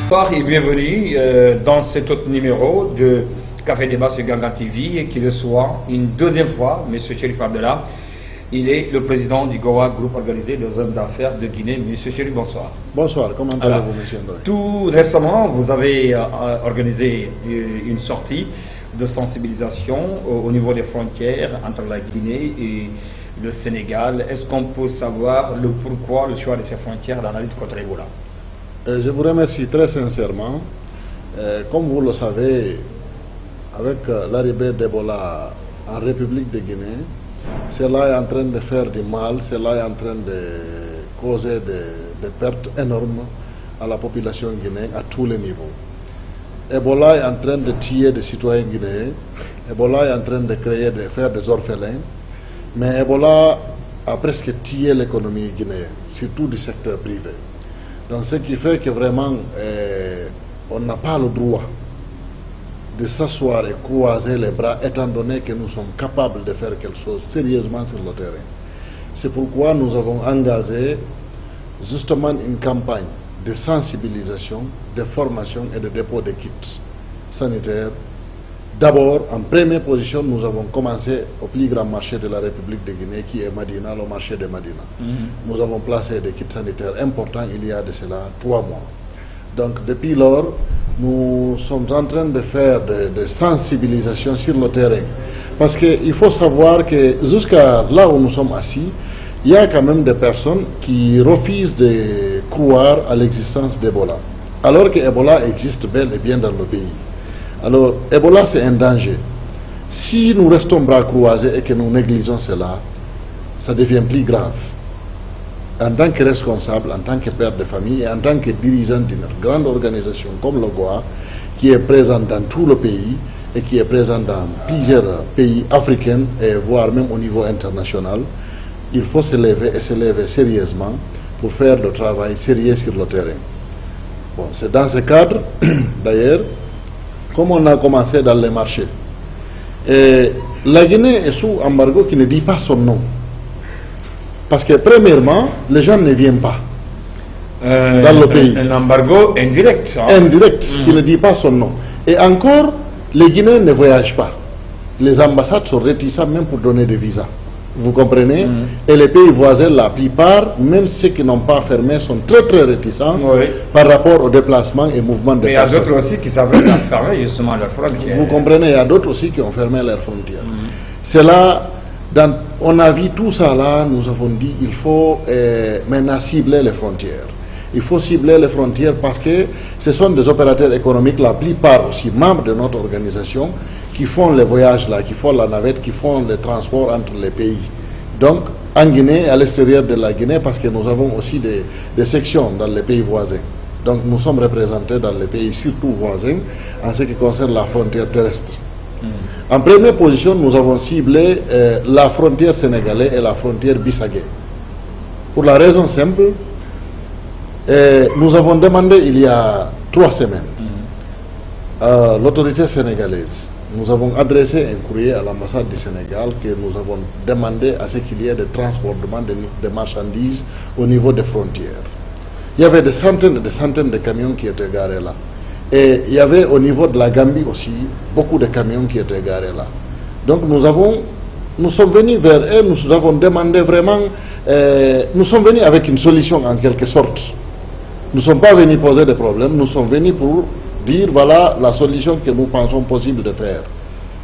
Bonsoir et bienvenue dans cet autre numéro de Café Débat sur Gangan TV et qui reçoit une deuxième fois M. Chérif Abdallah. Il est le président du Goa, groupe organisé des hommes d'affaires de Guinée. M. Chérif, bonsoir. Bonsoir, comment allez-vous, M. Ndoye? Tout récemment, vous avez organisé une sortie de sensibilisation au niveau des frontières entre la Guinée et le Sénégal. Est-ce qu'on peut savoir le pourquoi, le choix de ces frontières dans la lutte contre Ebola? Je vous remercie très sincèrement. Comme vous le savez, avec l'arrivée d'Ebola en République de Guinée, cela est en train de faire du mal, cela est en train de causer des pertes énormes à la population guinéenne à tous les niveaux. Ebola est en train de tuer des citoyens guinéens, Ebola est en train de faire des orphelins, mais Ebola a presque tué l'économie guinéenne, surtout du secteur privé. Donc ce qui fait que vraiment on n'a pas le droit de s'asseoir et croiser les bras étant donné que nous sommes capables de faire quelque chose sérieusement sur le terrain. C'est pourquoi nous avons engagé justement une campagne de sensibilisation, de formation et de dépôt de kits sanitaires. D'abord, en première position, nous avons commencé au plus grand marché de la République de Guinée qui est Madina, le marché de Madina. Nous avons placé des kits sanitaires importants il y a de cela 3 mois. Donc depuis lors, nous sommes en train de faire des sensibilisations sur le terrain. Parce qu'il faut savoir que jusqu'à là où nous sommes assis, il y a quand même des personnes qui refusent de croire à l'existence d'Ebola. Alors que Ebola existe bel et bien dans le pays. Alors, Ebola c'est un danger. Si nous restons bras croisés et que nous négligeons cela, ça devient plus grave. En tant que responsable, en tant que père de famille et en tant que dirigeant d'une grande organisation comme le Goa, qui est présente dans tout le pays et qui est présente dans plusieurs pays africains et voire même au niveau international, il faut se lever et se lever sérieusement pour faire le travail sérieux sur le terrain. Bon, c'est dans ce cadre, d'ailleurs, comme on a commencé dans les marchés. Et la Guinée est sous embargo qui ne dit pas son nom. Parce que premièrement, les gens ne viennent pas dans le pays. Un embargo indirect, ça. Indirect, qui ne dit pas son nom. Et encore, les Guinéens ne voyagent pas. Les ambassades sont réticents même pour donner des visas. Vous comprenez? Et les pays voisins, la plupart, même ceux qui n'ont pas fermé, sont très très réticents par rapport au déplacement et mouvement des personnes. Mais il y a d'autres aussi qui savent fermer justement leurs frontières. Vous comprenez? Il y a d'autres aussi qui ont fermé leurs frontières. C'est là, on a vu tout ça là, nous avons dit il faut maintenant cibler les frontières. Il faut cibler les frontières parce que ce sont des opérateurs économiques, la plupart aussi membres de notre organisation, qui font les voyages là, qui font la navette, qui font les transports entre les pays. Donc, en Guinée et à l'extérieur de la Guinée, parce que nous avons aussi des sections dans les pays voisins. Donc, nous sommes représentés dans les pays surtout voisins en ce qui concerne la frontière terrestre. En première position, nous avons ciblé la frontière sénégalaise et la frontière bissagaie. Pour la raison simple, nous avons demandé il y a 3 semaines à l'autorité sénégalaise. Nous avons adressé un courrier à l'ambassade du Sénégal que nous avons demandé à ce qu'il y ait des transportements de marchandises au niveau des frontières. Il y avait des centaines et des centaines de camions qui étaient garés là. Et il y avait au niveau de la Gambie aussi beaucoup de camions qui étaient garés là. Donc nous sommes venus vers eux, nous avons demandé vraiment, nous sommes venus avec une solution en quelque sorte. Nous ne sommes pas venus poser des problèmes, nous sommes venus pour dire voilà la solution que nous pensons possible de faire.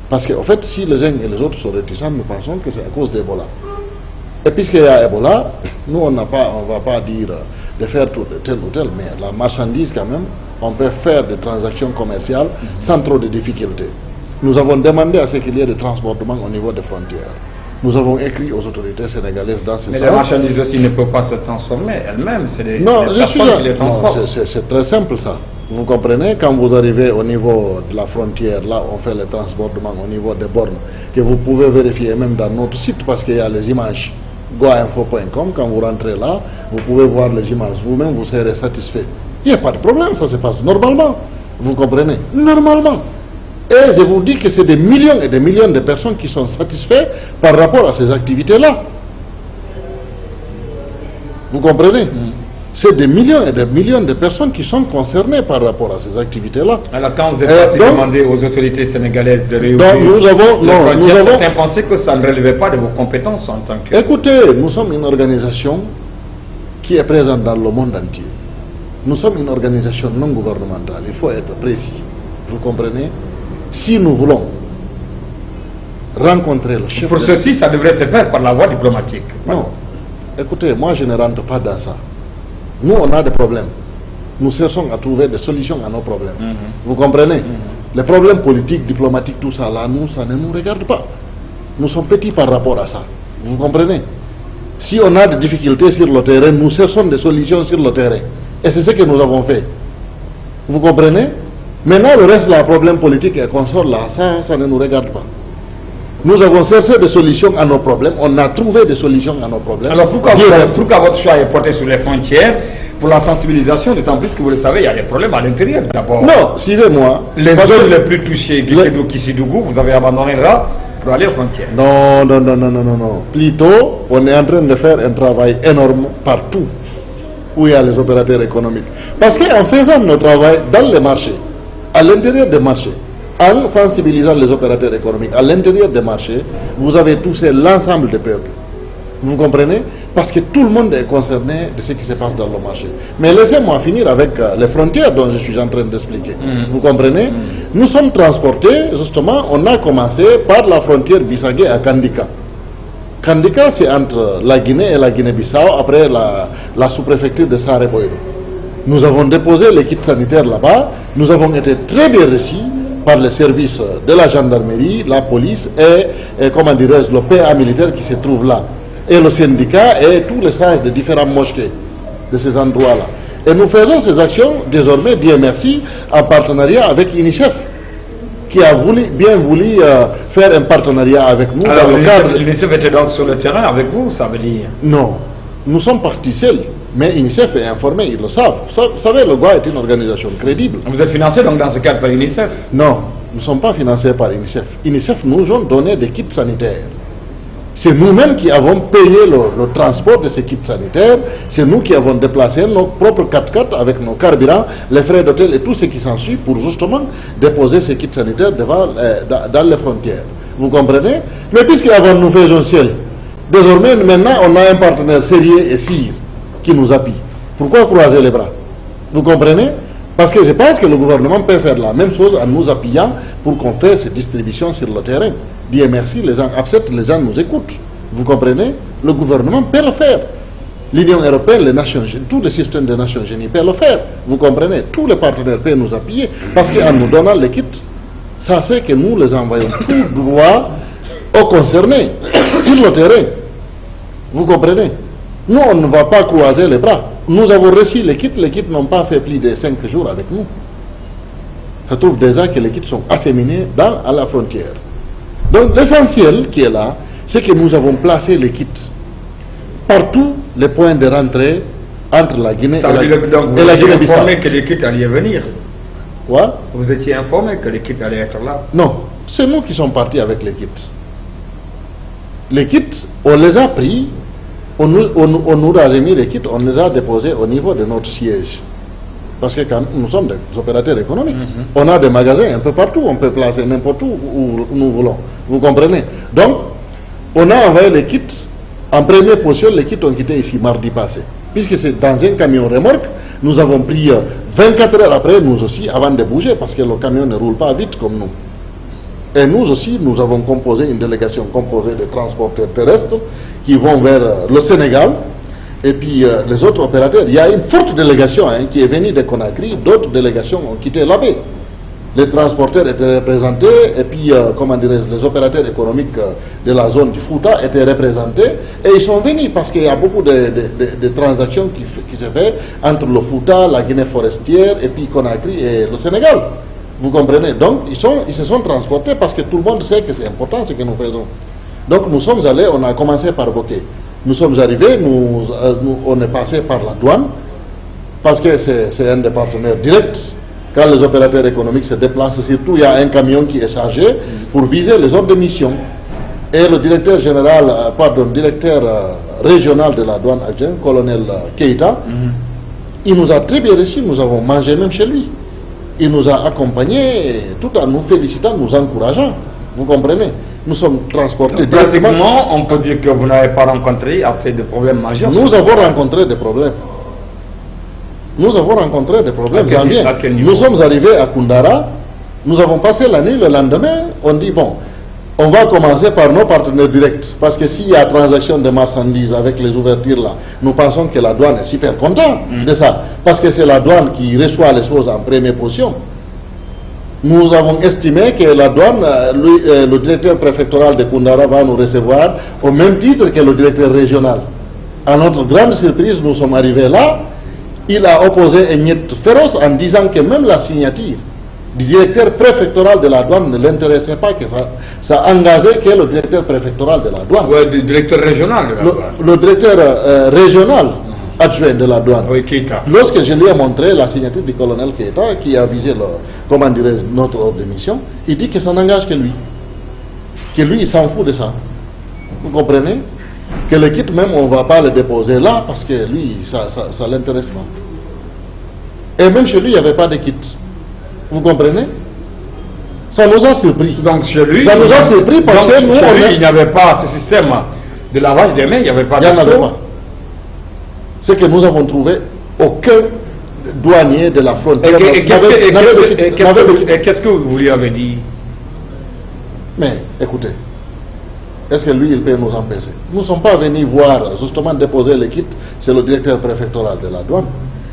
Parce qu'en fait, si les uns et les autres sont réticents, nous pensons que c'est à cause d'Ebola. Et puisqu'il y a Ebola, nous on ne va pas dire de faire tel ou tel, mais la marchandise quand même, on peut faire des transactions commerciales sans trop de difficultés. Nous avons demandé à ce qu'il y ait des transportements au niveau des frontières. Nous avons écrit aux autorités sénégalaises dans ce sens. Mais les marchandises aussi ne peuvent pas se transformer elles-mêmes, c'est des personnes qui les transportent. C'est très simple ça. Vous comprenez, quand vous arrivez au niveau de la frontière, là on fait les transportements au niveau des bornes, que vous pouvez vérifier même dans notre site parce qu'il y a les images goainfo.com, quand vous rentrez là, vous pouvez voir les images, vous-même vous serez satisfait. Il n'y a pas de problème, ça se passe normalement. Vous comprenez? Normalement. Et je vous dis que c'est des millions et des millions de personnes qui sont satisfaits par rapport à ces activités-là. Vous comprenez? c'est des millions et des millions de personnes qui sont concernées par rapport à ces activités-là. Alors quand vous êtes parti demander aux autorités sénégalaises de réouvrir, certains pensaient que ça ne relevait pas de vos compétences en tant que... Écoutez, nous sommes une organisation qui est présente dans le monde entier. Nous sommes une organisation non gouvernementale, il faut être précis. Vous comprenez? Si nous voulons rencontrer le chef... Pour ceci, ça devrait se faire par la voie diplomatique. Non. Écoutez, moi je ne rentre pas dans ça. Nous, on a des problèmes. Nous cherchons à trouver des solutions à nos problèmes. Vous comprenez? Les problèmes politiques, diplomatiques, tout ça, là, nous, ça ne nous regarde pas. Nous sommes petits par rapport à ça. Vous comprenez? Si on a des difficultés sur le terrain, nous cherchons des solutions sur le terrain. Et c'est ce que nous avons fait. Vous comprenez? Maintenant, le reste, le problème politique et consort, là, ça ne nous regarde pas. Nous avons cherché des solutions à nos problèmes, on a trouvé des solutions à nos problèmes. Alors pourquoi votre choix est porté sur les frontières pour la sensibilisation, d'autant plus que vous le savez, il y a des problèmes à l'intérieur d'abord. Non, suivez-moi. Les zones les plus touchées, Guékédou, Kissidougou, vous avez abandonné là pour aller aux frontières. Non. Plutôt, on est en train de faire un travail énorme partout où il y a les opérateurs économiques. Parce qu'en faisant notre travail dans les marchés, à l'intérieur des marchés, en sensibilisant les opérateurs économiques à l'intérieur des marchés, vous avez touché l'ensemble des peuples. Vous comprenez? Parce que tout le monde est concerné de ce qui se passe dans le marché. Mais laissez-moi finir avec les frontières dont je suis en train d'expliquer. Vous comprenez? Nous sommes transportés, justement, on a commencé par la frontière Bissagé à Kandika. Kandika, c'est entre la Guinée et la Guinée-Bissau, après la sous-préfecture de Sareboyo. Nous avons déposé les kits sanitaires là-bas, nous avons été très bien reçus par les services de la gendarmerie, la police et comment dirais-je, le PA militaire qui se trouve là. Et le syndicat et tous les sages de différents mosquées de ces endroits-là. Et nous faisons ces actions désormais, Dieu merci, en partenariat avec UNICEF, qui a bien voulu faire un partenariat avec nous. Alors l'UNICEF était donc sur le terrain avec vous, ça veut dire? Non, nous sommes partis seuls. Mais UNICEF est informé, ils le savent. Vous savez, le GOA est une organisation crédible. Vous êtes financé donc dans ce cadre par UNICEF? Non, nous ne sommes pas financés par UNICEF. UNICEF nous a donné des kits sanitaires. C'est nous-mêmes qui avons payé le transport de ces kits sanitaires. C'est nous qui avons déplacé nos propres 4x4 avec nos carburants, les frais d'hôtel et tout ce qui s'ensuit pour justement déposer ces kits sanitaires dans les frontières. Vous comprenez? Mais puisqu'avant nous faisons ciel, désormais maintenant on a un partenaire sérieux et sûr qui nous appuie. Pourquoi croiser les bras? Vous comprenez? Parce que je pense que le gouvernement peut faire la même chose en nous appuyant pour qu'on fasse ces distributions sur le terrain. Dieu merci, les gens acceptent, les gens nous écoutent. Vous comprenez? Le gouvernement peut le faire. L'Union européenne, les Nations Unies, tous les systèmes des Nations Unies peuvent le faire. Vous comprenez? Tous les partenaires peuvent nous appuyer parce qu'en nous donnant les kits, ça c'est que nous les envoyons tout droit aux concernés sur le terrain. Vous comprenez? Nous, on ne va pas croiser les bras. Nous avons reçu les kits n'ont pas fait plus de 5 jours avec nous. Ça trouve déjà que les kits sont acheminés à la frontière. Donc l'essentiel qui est là, c'est que nous avons placé les kits partout les points de rentrée entre la Guinée et la Guinée-Bissau. Vous étiez informé que les kits allaient venir? Quoi? Vous étiez informé que les kits allaient être là? Non, c'est nous qui sommes partis avec les kits. Les kits, on les a pris. On nous a remis les kits, on les a déposés au niveau de notre siège. Parce que quand nous sommes des opérateurs économiques, on a des magasins un peu partout, on peut placer n'importe où nous voulons. Vous comprenez? Donc, on a envoyé les kits. En première position, les kits ont quitté ici mardi passé. Puisque c'est dans un camion remorque, nous avons pris 24 heures après, nous aussi, avant de bouger, parce que le camion ne roule pas vite comme nous. Et nous aussi, nous avons composé une délégation composée de transporteurs terrestres qui vont vers le Sénégal et puis les autres opérateurs. Il y a une forte délégation qui est venue de Conakry, d'autres délégations ont quitté la baie. Les transporteurs étaient représentés et puis, les opérateurs économiques de la zone du Fouta étaient représentés et ils sont venus parce qu'il y a beaucoup de transactions qui se font entre le Fouta, la Guinée forestière et puis Conakry et le Sénégal. Vous comprenez? Donc, ils se sont transportés parce que tout le monde sait que c'est important ce que nous faisons. Donc, nous sommes allés, on a commencé par Boké. Nous sommes arrivés, on est passé par la douane parce que c'est un des partenaires directs. Quand les opérateurs économiques se déplacent, surtout, il y a un camion qui est chargé pour viser les ordres de mission. Et le directeur général, directeur régional de la douane adjoint, colonel Keita, Il nous a très bien reçus, nous avons mangé même chez lui. Il nous a accompagnés tout en nous félicitant, nous encourageant. Vous comprenez? Nous sommes transportés directement. Pratiquement, on peut dire que vous n'avez pas rencontré assez de problèmes majeurs. Nous avons rencontré des problèmes. Nous avons rencontré des problèmes. À quel niveau? Nous sommes arrivés à Koundara, nous avons passé la nuit, le lendemain, on dit bon, on va commencer par nos partenaires directs. Parce que s'il y a transaction de marchandises avec les ouvertures là, nous pensons que la douane est super contente de ça. Parce que c'est la douane qui reçoit les choses en première position. Nous avons estimé que la douane, le directeur préfectoral de Koundara va nous recevoir au même titre que le directeur régional. À notre grande surprise, nous sommes arrivés là, il a opposé un niet féroce en disant que même la signature du directeur préfectoral de la douane ne l'intéressait pas, que ça engageait que le directeur préfectoral de la douane. Oui, le directeur régional de la douane. Le directeur régional adjoint de la douane. Oui, Keita. Lorsque je lui ai montré la signature du colonel Keita, qui a visé notre ordre de mission, il dit que ça n'engage que lui. Que lui, il s'en fout de ça. Vous comprenez? Que le kit même, on ne va pas le déposer là, parce que lui, ça l'intéresse pas. Et même chez lui, il n'y avait pas de kit. Vous comprenez? Ça nous a surpris. Donc chez lui, ça nous a surpris parce que nous, il n'y avait pas ce système de lavage des mains, il n'y avait pas de... Il n'y en avait pas. C'est que nous avons trouvé aucun douanier de la frontière. Et qu'est-ce que vous lui avez dit? Mais écoutez, est-ce que lui, il peut nous empêcher? Nous ne sommes pas venus voir, justement, déposer les kits, c'est le directeur préfectoral de la douane.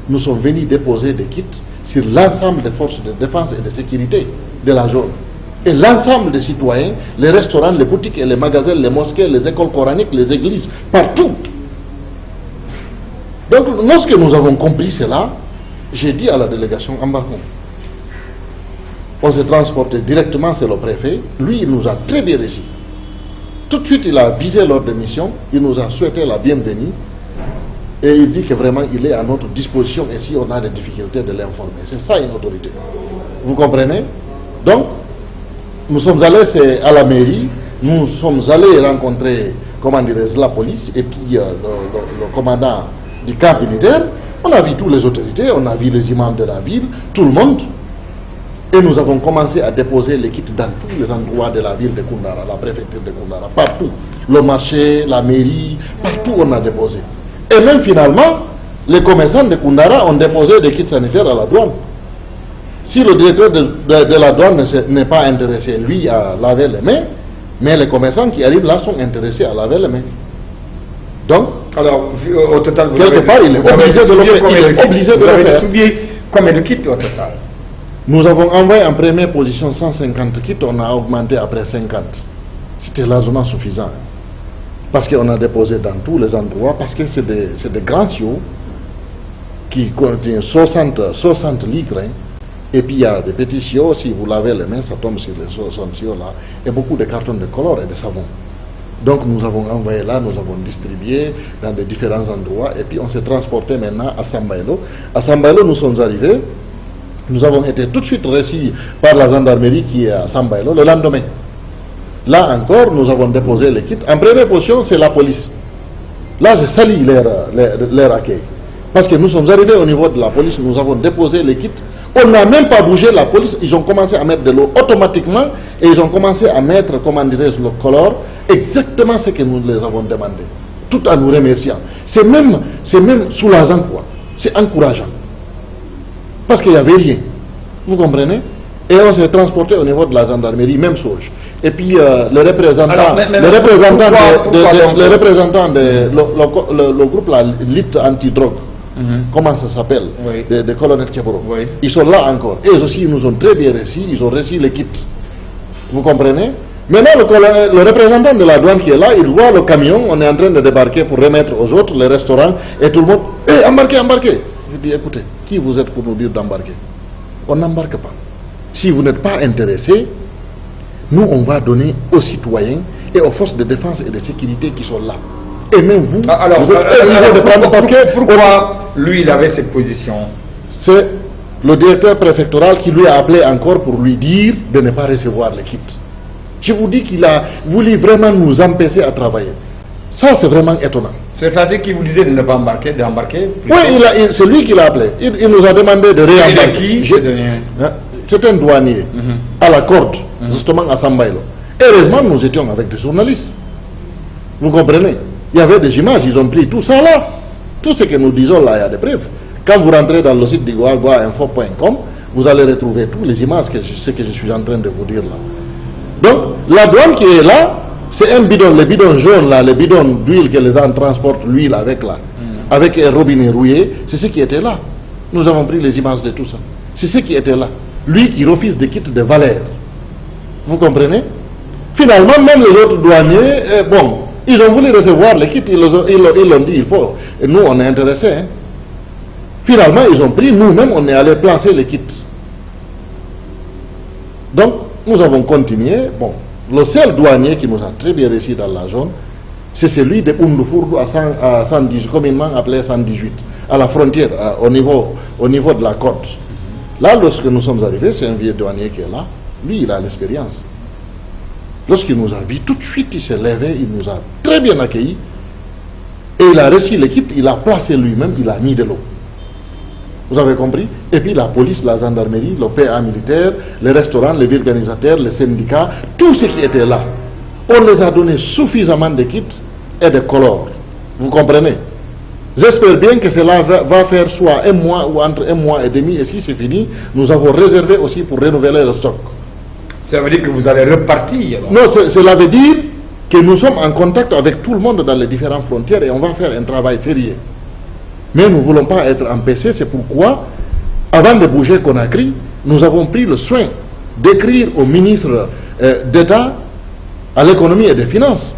Nous sommes venus déposer des kits sur l'ensemble des forces de défense et de sécurité de la zone. Et l'ensemble des citoyens, les restaurants, les boutiques et les magasins, les mosquées, les écoles coraniques, les églises, partout. Donc, lorsque nous avons compris cela, j'ai dit à la délégation, embarquons. On s'est transporté directement, c'est le préfet. Lui, il nous a très bien reçus. Tout de suite, il a visé l'ordre de mission, il nous a souhaité la bienvenue. Et il dit que vraiment, il est à notre disposition et si on a des difficultés de l'informer. C'est ça une autorité. Vous comprenez? Donc, nous sommes allés à la mairie, nous sommes allés rencontrer, comment dirais-je, la police et puis le commandant du camp militaire. On a vu toutes les autorités, on a vu les imams de la ville, tout le monde. Et nous avons commencé à déposer les kits dans tous les endroits de la ville de Koundara, la préfecture de Koundara, partout. Le marché, la mairie, partout on a déposé. Et même finalement, les commerçants de Koundara ont déposé des kits sanitaires à la douane. Si le directeur de la douane n'est pas intéressé, lui, à laver les mains, mais les commerçants qui arrivent là sont intéressés à laver les mains. Donc, alors, au total, quelque part, il est obligé de le faire. Il est obligé de le faire. Combien de kits au total? Nous avons envoyé en première position 150 kits, on a augmenté après 50. C'était largement suffisant. Parce qu'on a déposé dans tous les endroits, parce que c'est des grands tuyaux qui contiennent 60 litres. Hein. Et puis il y a des petits tuyaux, si vous lavez les mains, ça tombe sur les 60 tuyaux là. Et beaucoup de cartons de colore et de savon. Donc nous avons envoyé là, nous avons distribué dans des différents endroits. Et puis on s'est transporté maintenant à Sambailo. À Sambailo, nous sommes arrivés. Nous avons été tout de suite reçus par la gendarmerie qui est à Sambailo le lendemain. Là encore, nous avons déposé les kits. En première position, c'est la police. Là, je salue leur accueil. Parce que nous sommes arrivés au niveau de la police, nous avons déposé les kits. On n'a même pas bougé la police, ils ont commencé à mettre de l'eau automatiquement et ils ont commencé à mettre, comment dirais-je, le color, exactement ce que nous les avons demandé. Tout en nous remerciant. C'est même soulageant, quoi. C'est encourageant. Parce qu'il n'y avait rien. Vous comprenez? Et on s'est transporté au niveau de la gendarmerie, même chose. Et puis le groupe, la lutte anti-drogue, comment ça s'appelle, oui. de colonel Tcheboro, oui. Ils sont là encore. Et eux aussi, ils nous ont très bien reçus, ils ont reçu les kits. Vous comprenez? Maintenant, le représentant de la douane qui est là, il voit le camion, on est en train de débarquer pour remettre aux autres, les restaurants, et tout le monde, hé, embarquez, embarquez. Je dis, écoutez, qui vous êtes pour nous dire d'embarquer? On n'embarque pas. Si vous n'êtes pas intéressé, nous, on va donner aux citoyens et aux forces de défense et de sécurité qui sont là. Et même vous, vous êtes obligés de prendre parce que... Pourquoi lui, il avait cette position? C'est le directeur préfectoral qui lui a appelé encore pour lui dire de ne pas recevoir les kits. Je vous dis qu'il a voulu vraiment nous empêcher à travailler. Ça, c'est vraiment étonnant. C'est ça qui vous disait de ne pas embarquer, d'embarquer. Oui, c'est lui qui l'a appelé. Il nous a demandé de réembarquer. C'est un douanier à la corde, justement à Sambaïlo. Heureusement, nous étions avec des journalistes. Vous comprenez? Il y avait des images, ils ont pris tout ça là. Tout ce que nous disons là, il y a des preuves. Quand vous rentrez dans le site d'Iguaguainfo.com, vous allez retrouver toutes les images, ce que je suis en train de vous dire là. Donc, la douane qui est là, c'est un bidon, les bidons jaunes là, les bidons d'huile que les gens transportent, l'huile avec là, avec un robinet rouillé, c'est ce qui était là. Nous avons pris les images de tout ça. C'est ce qui était là. Lui qui refuse de quitter de valeur. Vous comprenez? Finalement, même les autres douaniers, bon, ils ont voulu recevoir les kits, ils l'ont dit, il faut. Et nous, on est intéressés. Hein. Finalement, ils ont pris, nous-mêmes, on est allé placer les kits. Donc, nous avons continué. Bon, le seul douanier qui nous a très bien réussi dans la zone, c'est celui de Oundoufourdou à 118, communément appelé 118, à la frontière, au niveau de la côte. Là, lorsque nous sommes arrivés, c'est un vieux douanier qui est là. Lui, il a l'expérience. Lorsqu'il nous a vus, tout de suite, il s'est levé, il nous a très bien accueillis. Et il a reçu l'équipe, il a placé lui-même, il a mis de l'eau. Vous avez compris? Et puis la police, la gendarmerie, le PA militaire, les restaurants, les organisateurs, les syndicats, tout ce qui était là. On les a donné suffisamment de kits et de colores. Vous comprenez? J'espère bien que cela va faire soit un mois ou entre un mois et demi. Et si c'est fini, nous avons réservé aussi pour renouveler le stock. Ça veut dire que vous allez repartir alors. Non, cela veut dire que nous sommes en contact avec tout le monde dans les différentes frontières et on va faire un travail sérieux. Mais nous ne voulons pas être empêchés, c'est pourquoi, avant de bouger Conakry, nous avons pris le soin d'écrire au ministre d'État à l'économie et des finances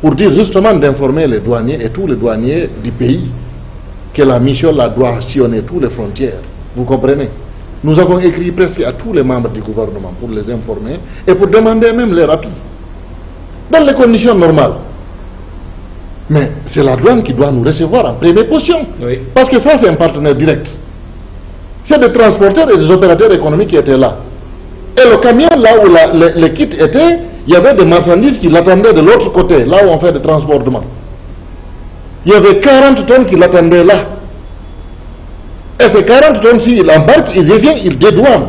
pour dire justement d'informer les douaniers et tous les douaniers du pays que la mission là doit sillonner toutes les frontières. Vous comprenez? Nous avons écrit presque à tous les membres du gouvernement pour les informer et pour demander même les rapports. Dans les conditions normales. Mais c'est la douane qui doit nous recevoir en première position. Oui. Parce que ça, c'est un partenaire direct. C'est des transporteurs et des opérateurs économiques qui étaient là. Et le camion, là où les kits étaient, il y avait des marchandises qui l'attendaient de l'autre côté, là où on fait des transportements. Il y avait 40 tonnes qui l'attendaient là. Et ces 40 tonnes, s'il embarque, il revient, il dédouane.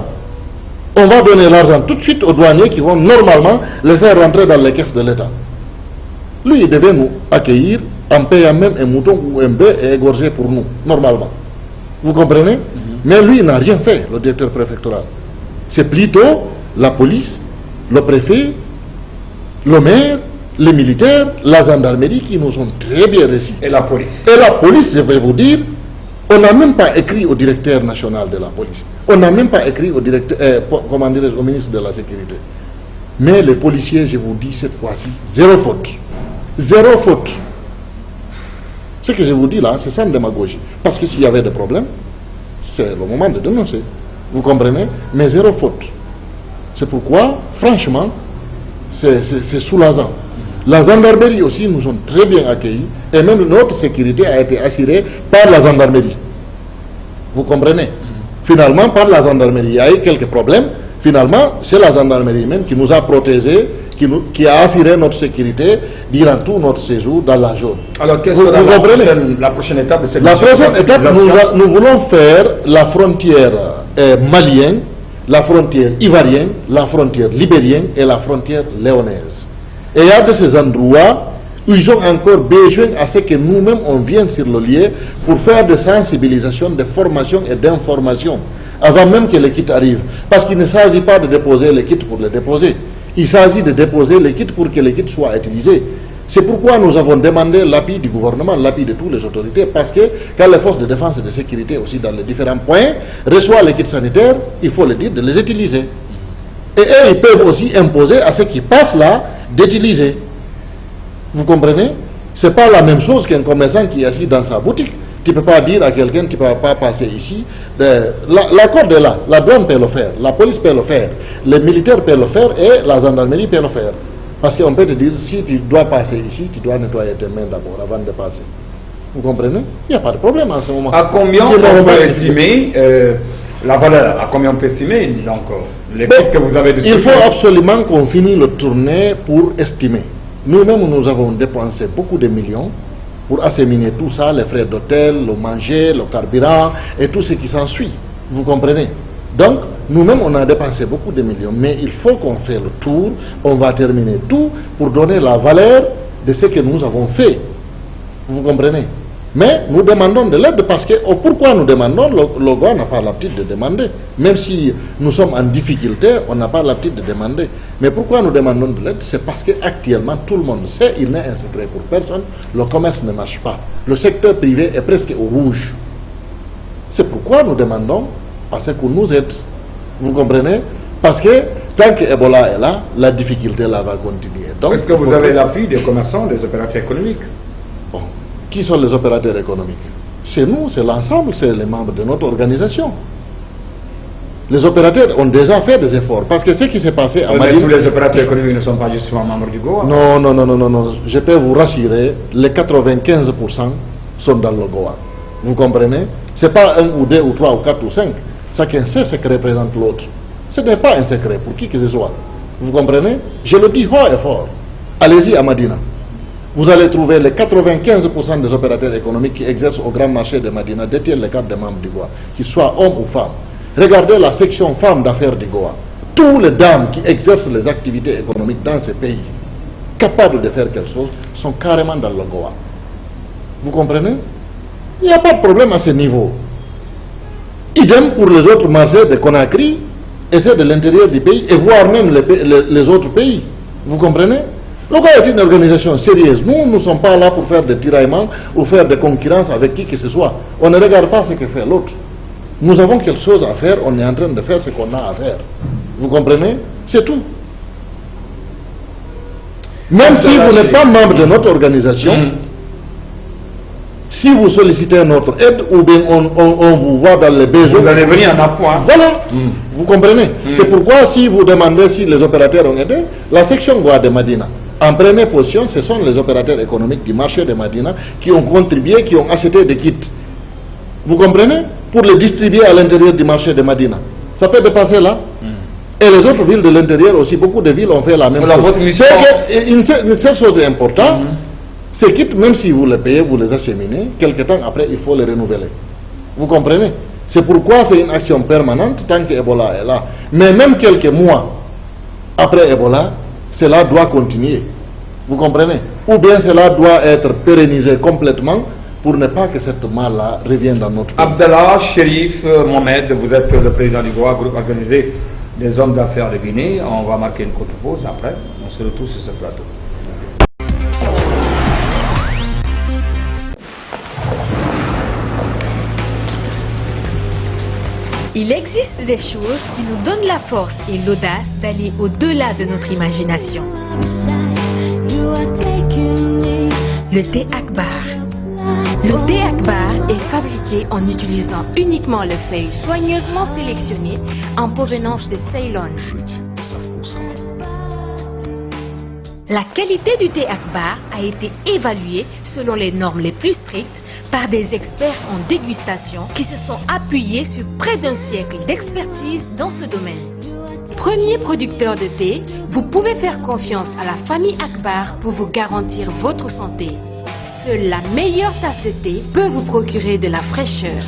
On va donner l'argent tout de suite aux douaniers qui vont normalement les faire rentrer dans les caisses de l'État. Lui, il devait nous accueillir en payant même un mouton ou un bœuf et égorger pour nous, normalement. Vous comprenez? Mais lui, il n'a rien fait, le directeur préfectoral. C'est plutôt la police, le préfet, le maire, les militaires, la gendarmerie qui nous ont très bien reçus. Et la police? Et la police, je vais vous dire, on n'a même pas écrit au directeur national de la police. On n'a même pas écrit au directeur, comment dirais-je, au ministre de la Sécurité. Mais les policiers, je vous dis cette fois-ci, zéro faute. Zéro faute. Ce que je vous dis là, c'est sans démagogie. Parce que s'il y avait des problèmes, c'est le moment de dénoncer. Vous comprenez? Mais zéro faute. C'est pourquoi, franchement, c'est soulageant. La gendarmerie aussi nous ont très bien accueillis et même notre sécurité a été assurée par la gendarmerie. Vous comprenez? Finalement, par la gendarmerie, il y a eu quelques problèmes. Finalement, c'est la gendarmerie même qui nous a protégés, qui a assuré notre sécurité durant tout notre séjour dans la zone. Alors, qu'est-ce que la prochaine étape de cette La prochaine étape, nous voulons faire la frontière malienne, la frontière ivoirienne, la frontière libérienne et la frontière léonaise. Et il y a de ces endroits où ils ont encore besoin à ce que nous-mêmes on vienne sur le lieu pour faire des sensibilisations, de formation et d'information avant même que les kits arrivent. Parce qu'il ne s'agit pas de déposer les kits pour les déposer. Il s'agit de déposer les kits pour que les kits soient utilisés. C'est pourquoi nous avons demandé l'appui du gouvernement, l'appui de toutes les autorités, parce que quand les forces de défense et de sécurité aussi dans les différents points reçoivent les kits sanitaires, il faut le dire de les utiliser. Et eux, ils peuvent aussi imposer à ceux qui passent là d'utiliser. Vous comprenez? Ce n'est pas la même chose qu'un commerçant qui est assis dans sa boutique. Tu ne peux pas dire à quelqu'un, tu ne peux pas passer ici. L'accord est là, la douane peut le faire, la police peut le faire, les militaires peuvent le faire et la gendarmerie peut le faire. Parce qu'on peut te dire, si tu dois passer ici, tu dois nettoyer tes mains d'abord avant de passer. Vous comprenez? Il n'y a pas de problème en ce moment. À combien on peut estimer la valeur? À combien on peut estimer donc, les kits que vous avez dessus? Il faut absolument qu'on finisse le tournée pour estimer. Nous-mêmes, nous avons dépensé beaucoup de millions pour asséminer tout ça, les frais d'hôtel, le manger, le carburant et tout ce qui s'ensuit. Vous comprenez? Donc, nous-mêmes, on a dépensé beaucoup de millions, mais il faut qu'on fasse le tour, on va terminer tout pour donner la valeur de ce que nous avons fait. Vous comprenez? Mais nous demandons de l'aide parce que, pourquoi nous demandons? Le Goa n'a pas l'habitude de demander. Même si nous sommes en difficulté, on n'a pas l'habitude de demander. Mais pourquoi nous demandons de l'aide? C'est parce qu'actuellement, tout le monde sait, il n'est un secret pour personne, le commerce ne marche pas. Le secteur privé est presque au rouge. C'est pourquoi nous demandons, parce qu'on nous aide. Vous comprenez? Parce que tant que Ebola est là, la difficulté là va continuer. Est-ce que vous avez l'appui des commerçants, des opérateurs économiques? Bon. Qui sont les opérateurs économiques? C'est nous, c'est l'ensemble, c'est les membres de notre organisation. Les opérateurs ont déjà fait des efforts. Parce que ce qui s'est passé à Madina... Tous les opérateurs économiques ne sont pas justement membres du Goa? Non, non, non, non, non, non. Je peux vous rassurer, les 95% sont dans le Goa. Vous comprenez? Ce n'est pas 1 ou 2 ou 3 ou 4 ou 5. Chacun sait ce que représente l'autre. Ce n'est pas un secret pour qui que ce soit. Vous comprenez? Je le dis haut et fort. Allez-y à Madina. Vous allez trouver les 95% des opérateurs économiques qui exercent au grand marché de Madina détiennent les cartes des membres du Goa, qu'ils soient hommes ou femmes. Regardez la section femmes d'affaires du Goa. Tous les dames qui exercent les activités économiques dans ces pays, capables de faire quelque chose, sont carrément dans le Goa. Vous comprenez? Il n'y a pas de problème à ce niveau. Idem pour les autres marchés de Conakry, et c'est de l'intérieur du pays, et voire même les autres pays. Vous comprenez? Le Goa est une organisation sérieuse. Nous ne sommes pas là pour faire des tiraillements ou faire des concurrences avec qui que ce soit. On ne regarde pas ce que fait l'autre. Nous avons quelque chose à faire, on est en train de faire ce qu'on a à faire. Vous comprenez? C'est tout. Même si vous n'êtes pas membre de notre organisation, si vous sollicitez notre aide ou bien on vous voit dans les besoins, vous allez venir en appoint. Voilà, vous comprenez? C'est pourquoi si vous demandez si les opérateurs ont aidé, la section Goa de Madina, en première position, ce sont les opérateurs économiques du marché de Madina qui ont contribué, qui ont acheté des kits. Vous comprenez? Pour les distribuer à l'intérieur du marché de Madina. Ça peut dépasser là. Et les autres villes de l'intérieur aussi, beaucoup de villes ont fait la même chose. Une seule chose est importante, ces kits, même si vous les payez, vous les acheminez, quelque temps après, il faut les renouveler. Vous comprenez? C'est pourquoi c'est une action permanente tant que Ebola est là. Mais même quelques mois après Ebola, cela doit continuer. Vous comprenez? Ou bien cela doit être pérennisé complètement pour ne pas que cette mal-là revienne dans notre pays. Abdallah Cherif Mohamed, vous êtes le président du Goa, groupe organisé des hommes d'affaires de Guinée. On va marquer une courte pause après. On se retrouve sur ce plateau. Il existe des choses qui nous donnent la force et l'audace d'aller au-delà de notre imagination. Le thé Akbar. Le thé Akbar est fabriqué en utilisant uniquement les feuilles soigneusement sélectionnées en provenance de Ceylon. La qualité du thé Akbar a été évaluée selon les normes les plus strictes par des experts en dégustation qui se sont appuyés sur près d'un siècle d'expertise dans ce domaine. Premier producteur de thé, vous pouvez faire confiance à la famille Akbar pour vous garantir votre santé. Seule la meilleure tasse de thé peut vous procurer de la fraîcheur.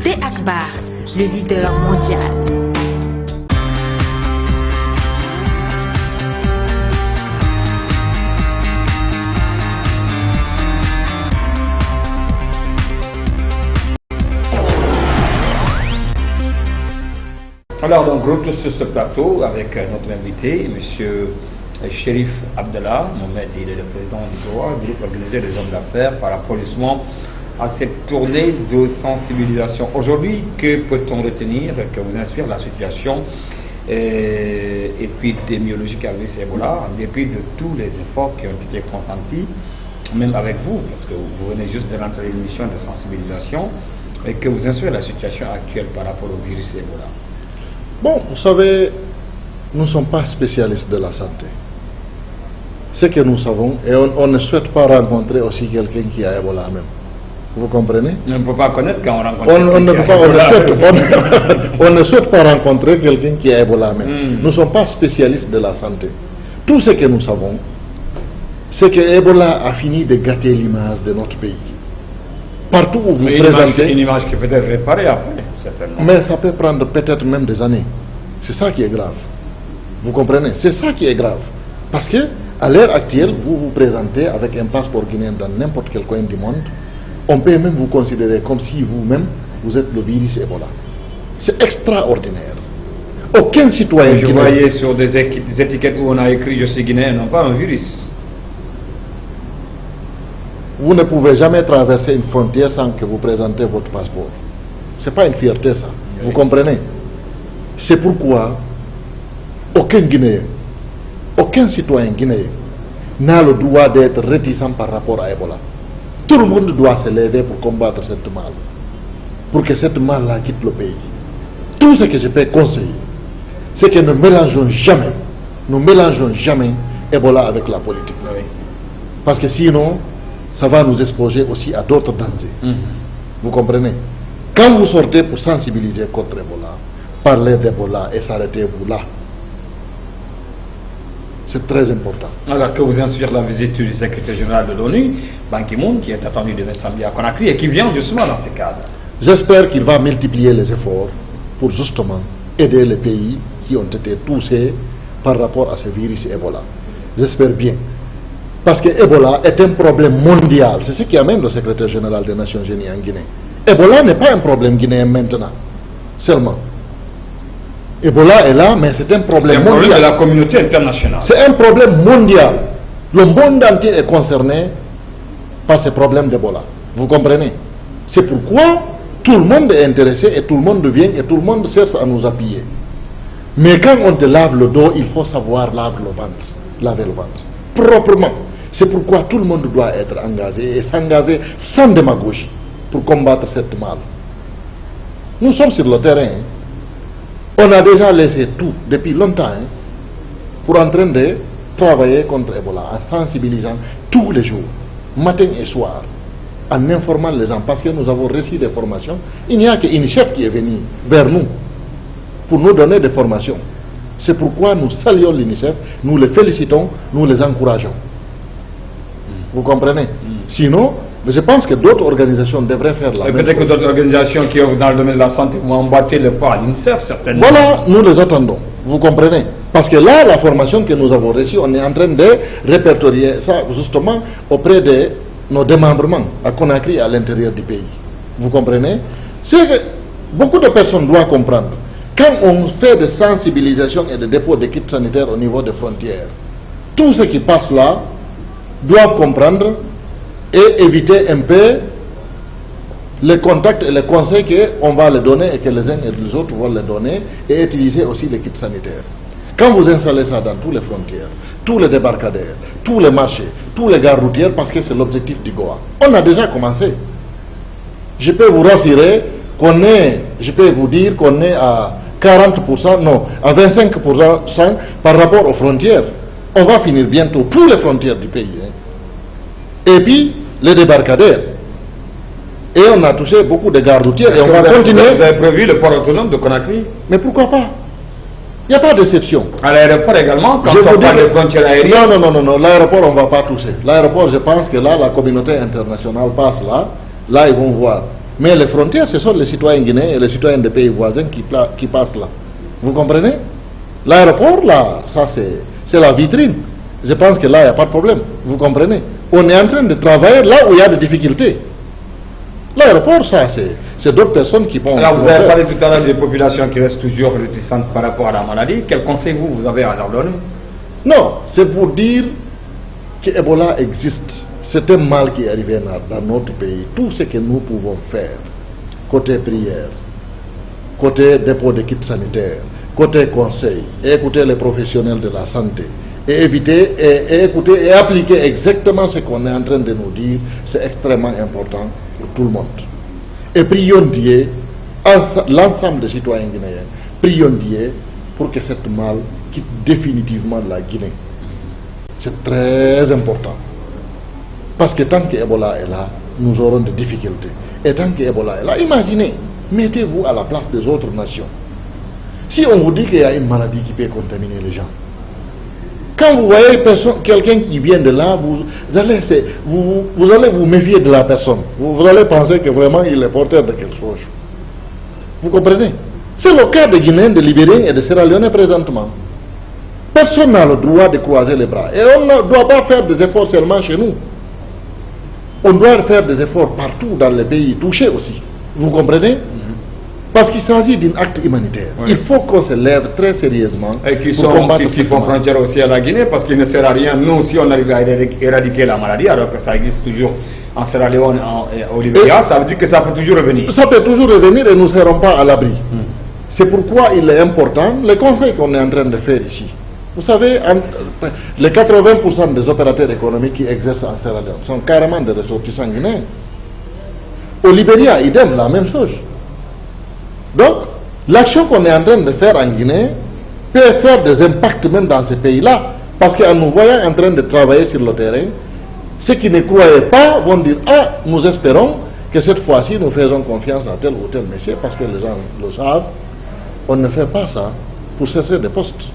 Thé Akbar, le leader mondial. Alors, donc, retour sur ce plateau avec notre invité, M. Cherif Abdallah Mohamed. Il est le président du Goa, groupe organisé des hommes d'affaires, par rapport justement à cette tournée de sensibilisation. Aujourd'hui, que peut-on retenir que vous inspire la situation épidémiologique avec Ebola, en dépit de tous les efforts qui ont été consentis, même avec vous, parce que vous venez juste de rentrer une mission de sensibilisation, et que vous inspire la situation actuelle par rapport au virus Ebola? Bon, vous savez, nous ne sommes pas spécialistes de la santé. Ce que nous savons, et on ne souhaite pas rencontrer aussi quelqu'un qui a Ebola même. Vous comprenez? On ne peut pas connaître quand on rencontre on ne souhaite pas rencontrer quelqu'un qui a Ebola même. Nous ne sommes pas spécialistes de la santé. Tout ce que nous savons, c'est que Ebola a fini de gâter l'image de notre pays. Partout où vous présentez... Une image qui peut être réparée après, certainement. Mais ça peut prendre peut-être même des années. C'est ça qui est grave. Vous comprenez? C'est ça qui est grave. Parce que à l'heure actuelle, vous vous présentez avec un passeport guinéen dans n'importe quel coin du monde. On peut même vous considérer comme si vous-même, vous êtes le virus Ebola. C'est extraordinaire. Aucun citoyen Je voyais sur des étiquettes où on a écrit « Je suis guinéen », non pas un virus. Vous ne pouvez jamais traverser une frontière sans que vous présentez votre passeport. Ce n'est pas une fierté ça. Oui. Vous comprenez? C'est pourquoi aucun Guinéen, aucun citoyen guinéen n'a le droit d'être réticent par rapport à Ebola. Tout le monde doit se lever pour combattre cette mal. Pour que cette mal-là quitte le pays. Tout ce que je peux conseiller, c'est que ne mélangeons jamais Ebola avec la politique. Oui. Parce que sinon, ça va nous exposer aussi à d'autres dangers. Vous comprenez? Quand vous sortez pour sensibiliser contre Ebola, parlez d'Ebola et s'arrêtez-vous là. C'est très important. Alors que vous inspire la visite du secrétaire général de l'ONU, Ban Ki-moon, qui est attendu demain samedi à Conakry et qui vient justement dans ces cadres. J'espère qu'il va multiplier les efforts pour justement aider les pays qui ont été touchés par rapport à ce virus Ebola. J'espère bien. Parce que Ebola est un problème mondial. C'est ce qui amène le secrétaire général des Nations Unies en Guinée. Ebola n'est pas un problème guinéen maintenant, seulement. Ebola est là, mais c'est un problème mondial. C'est un problème de la communauté internationale. C'est un problème mondial. Le monde entier est concerné par ce problème d'Ebola. Vous comprenez? C'est pourquoi tout le monde est intéressé et tout le monde vient et tout le monde cherche à nous appuyer. Mais quand on te lave le dos, il faut savoir laver le ventre. Proprement. C'est pourquoi tout le monde doit être engagé et s'engager sans démagogie pour combattre cette mal. Nous sommes sur le terrain. On a déjà laissé tout depuis longtemps pour en train de travailler contre Ebola en sensibilisant tous les jours, matin et soir, en informant les gens parce que nous avons reçu des formations. Il n'y a qu'UNICEF qui est venu vers nous pour nous donner des formations. C'est pourquoi nous saluons l'UNICEF, nous les félicitons, nous les encourageons. Vous comprenez? Sinon, je pense que d'autres organisations devraient faire la même chose. Peut-être que d'autres organisations qui œuvrent dans le domaine de la santé vont emboîter le pas à l'UNICEF, certainement. Voilà, nous les attendons. Vous comprenez? Parce que là, la formation que nous avons reçue, on est en train de répertorier ça justement auprès de nos démembrements à Conakry et à l'intérieur du pays. Vous comprenez? C'est que beaucoup de personnes doivent comprendre. Quand on fait de sensibilisation et de dépôt de kits sanitaires au niveau des frontières, tous ceux qui passent là doivent comprendre et éviter un peu les contacts et les conseils qu'on va les donner et que les uns et les autres vont les donner et utiliser aussi les kits sanitaires. Quand vous installez ça dans toutes les frontières, tous les débarcadères, tous les marchés, tous les gares routières, parce que c'est l'objectif du Goa, on a déjà commencé. Je peux vous rassurer qu'on est, je peux vous dire qu'on est à 40%, non, à 25% par rapport aux frontières. On va finir bientôt toutes les frontières du pays. Et puis, les débarcadères. Et on a touché beaucoup de gares routières et on va continuer. Vous avez prévu le port autonome de Conakry? Mais pourquoi pas? Il n'y a pas d'exception. À l'aéroport également, quand on parle des frontières aériennes? Non, l'aéroport on ne va pas toucher. L'aéroport, je pense que là, la communauté internationale passe là ils vont voir. Mais les frontières, ce sont les citoyens guinéens et les citoyens des pays voisins qui passent là. Vous comprenez? L'aéroport, là, ça c'est la vitrine. Je pense que là, il n'y a pas de problème. Vous comprenez? On est en train de travailler là où il y a des difficultés. L'aéroport, ça, c'est d'autres personnes qui vont... Alors, vous avez parlé tout à l'heure des populations qui restent toujours réticentes par rapport à la maladie. Quel conseil vous avez à leur donner? Non, c'est pour dire que Ebola existe. C'est un mal qui est arrivé dans notre pays. Tout ce que nous pouvons faire, côté prière, côté dépôt de kits sanitaires, côté conseil, et écouter les professionnels de la santé, et éviter, et écouter et appliquer exactement ce qu'on est en train de nous dire, c'est extrêmement important pour tout le monde. Et prions Dieu, l'ensemble des citoyens guinéens, prions Dieu pour que cette mal quitte définitivement la Guinée. C'est très important. Parce que tant que Ebola est là, nous aurons des difficultés. Et tant que Ebola est là, imaginez, mettez-vous à la place des autres nations. Si on vous dit qu'il y a une maladie qui peut contaminer les gens, Quand vous voyez quelqu'un qui vient de là, vous allez vous méfier de la personne. Vous allez penser que vraiment il est porteur de quelque chose. Vous comprenez? C'est le cas de Guinéens, de Libériens et de Sierra Leone présentement. Personne n'a le droit de croiser les bras. Et on ne doit pas faire des efforts seulement chez nous. On doit faire des efforts partout dans les pays touchés aussi. Vous comprenez? Parce qu'il s'agit d'un acte humanitaire. Oui. Il faut qu'on se lève très sérieusement. Et qui font frontière aussi à la Guinée, parce qu'il ne sert à rien, nous si on arrive à éradiquer la maladie, alors que ça existe toujours en Sierra Leone, au Libéria, ça veut dire que ça peut toujours revenir. Ça peut toujours revenir et nous ne serons pas à l'abri. C'est pourquoi il est important, le conseil qu'on est en train de faire ici. Vous savez, les 80% des opérateurs économiques qui exercent en Sierra Leone sont carrément des ressortissants guinéens. Au Libéria, idem, la même chose. Donc, l'action qu'on est en train de faire en Guinée peut faire des impacts même dans ces pays-là. Parce qu'en nous voyant en train de travailler sur le terrain, ceux qui ne croyaient pas vont dire « Ah, nous espérons que cette fois-ci nous faisons confiance à tel ou tel monsieur parce que les gens le savent. » On ne fait pas ça pour chercher des postes.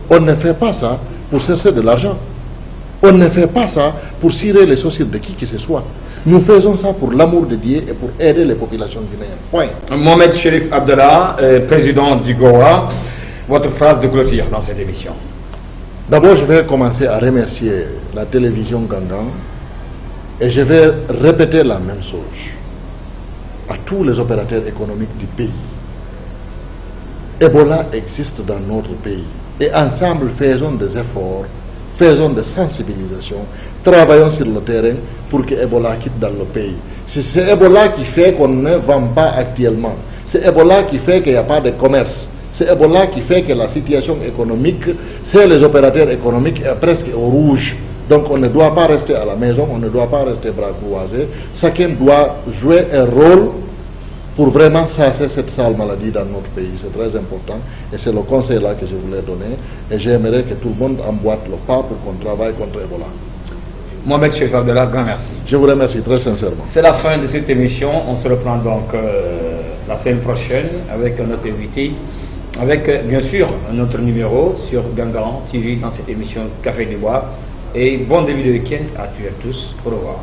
On ne fait pas ça pour chercher de l'argent. On ne fait pas ça pour cirer les chaussures de qui que ce soit. Nous faisons ça pour l'amour de Dieu et pour aider les populations guinéennes. Point. Mohamed Cherif Abdallah, président du GOA, votre phrase de clôture dans cette émission. D'abord, je vais commencer à remercier la télévision Gangan et je vais répéter la même chose à tous les opérateurs économiques du pays. Ebola existe dans notre pays et ensemble faisons des efforts, faisons des sensibilisations, travaillons sur le terrain pour que Ebola quitte dans le pays. C'est Ebola qui fait qu'on ne vend pas actuellement. C'est Ebola qui fait qu'il n'y a pas de commerce. C'est Ebola qui fait que la situation économique, c'est les opérateurs économiques est presque au rouge. Donc on ne doit pas rester à la maison, on ne doit pas rester bras croisés. Chacun doit jouer un rôle pour vraiment chasser cette sale maladie dans notre pays. C'est très important et c'est le conseil là que je voulais donner et j'aimerais que tout le monde emboîte le pas pour qu'on travaille contre Ebola. Mohamed Cherif Abdallah, grand merci. Je vous remercie très sincèrement. C'est la fin de cette émission. On se reprend donc la semaine prochaine avec notre invité, avec bien sûr notre numéro sur Gangan TV dans cette émission Café des Bois. Et bon début de week-end à tous et à tous. Au revoir.